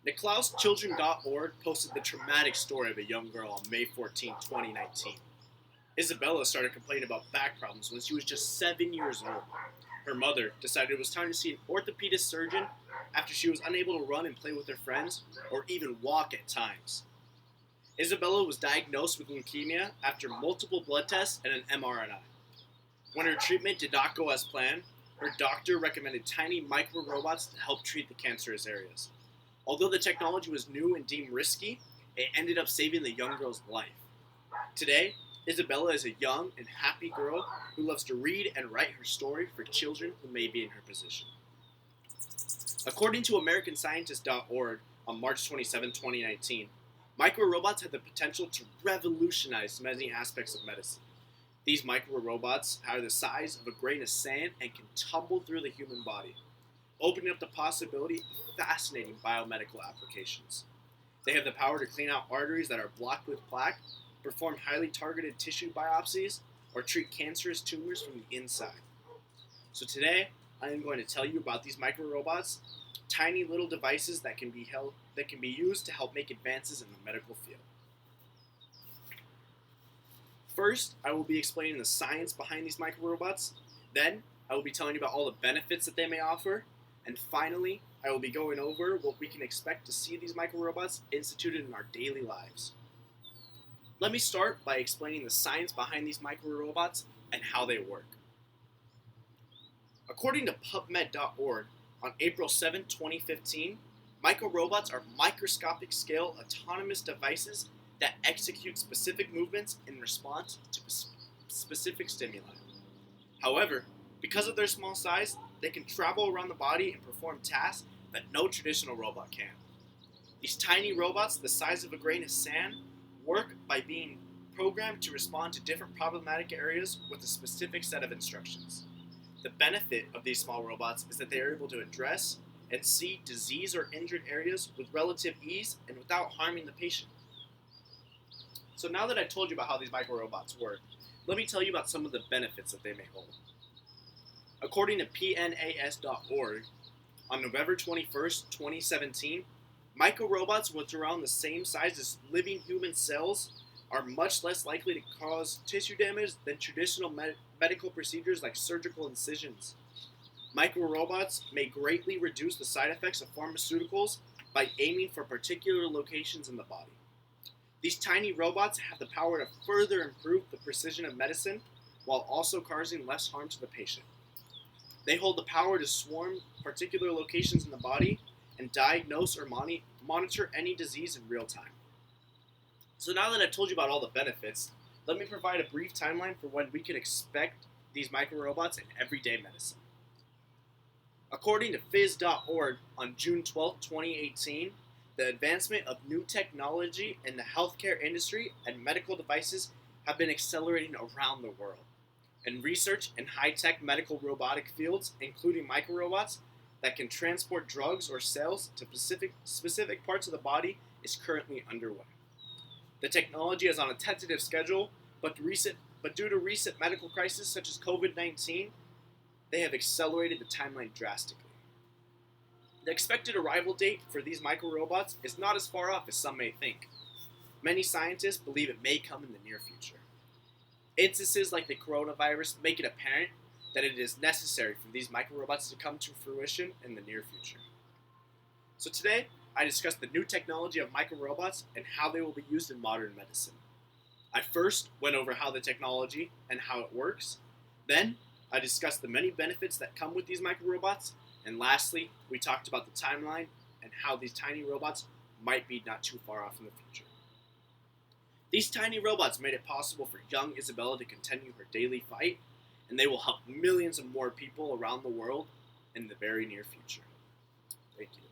NiklausChildren.org posted the traumatic story of a young girl on May 14, 2019. Isabella started complaining about back problems when she was just 7 years old. Her mother decided it was time to see an orthopedic surgeon after she was unable to run and play with her friends, or even walk at times. Isabella was diagnosed with leukemia after multiple blood tests and an MRI. When her treatment did not go as planned, her doctor recommended tiny micro robots to help treat the cancerous areas. Although the technology was new and deemed risky, it ended up saving the young girl's life. Today, Isabella is a young and happy girl who loves to read and write her story for children who may be in her position. According to AmericanScientist.org on March 27, 2019, microrobots have the potential to revolutionize many aspects of medicine. These microrobots are the size of a grain of sand and can tumble through the human body, opening up the possibility of fascinating biomedical applications. They have the power to clean out arteries that are blocked with plaque, perform highly targeted tissue biopsies, or treat cancerous tumors from the inside. So today, I am going to tell you about these microrobots, tiny little devices that can be used to help make advances in the medical field. First, I will be explaining the science behind these microrobots. Then, I will be telling you about all the benefits that they may offer. And finally, I will be going over what we can expect to see these microrobots instituted in our daily lives. Let me start by explaining the science behind these microrobots and how they work. According to PubMed.org, on April 7, 2015, microrobots are microscopic scale autonomous devices that execute specific movements in response to specific stimuli. However, because of their small size, they can travel around the body and perform tasks that no traditional robot can. These tiny robots, the size of a grain of sand, work by being programmed to respond to different problematic areas with a specific set of instructions. The benefit of these small robots is that they are able to address and see disease or injured areas with relative ease and without harming the patient. So now that I told you about how these microrobots work, let me tell you about some of the benefits that they may hold. According to PNAS.org, on November 21st, 2017, microrobots which are around the same size as living human cells are much less likely to cause tissue damage than traditional medical procedures like surgical incisions. Microrobots may greatly reduce the side effects of pharmaceuticals by aiming for particular locations in the body. These tiny robots have the power to further improve the precision of medicine while also causing less harm to the patient. They hold the power to swarm particular locations in the body and diagnose or monitor any disease in real time. So now that I've told you about all the benefits, let me provide a brief timeline for when we can expect these microrobots in everyday medicine. According to Phys.org, on June 12, 2018, the advancement of new technology in the healthcare industry and medical devices have been accelerating around the world. And research in high-tech medical robotic fields, including microrobots that can transport drugs or cells to specific parts of the body, is currently underway. The technology is on a tentative schedule, but due to recent medical crises such as COVID-19, they have accelerated the timeline drastically. The expected arrival date for these microrobots is not as far off as some may think. Many scientists believe it may come in the near future. Instances like the coronavirus make it apparent that it is necessary for these microrobots to come to fruition in the near future. So today, I discussed the new technology of microrobots and how they will be used in modern medicine. I first went over how the technology and how it works. Then, I discussed the many benefits that come with these microrobots. And lastly, we talked about the timeline and how these tiny robots might be not too far off in the future. These tiny robots made it possible for young Isabella to continue her daily fight, and they will help millions of more people around the world in the very near future. Thank you.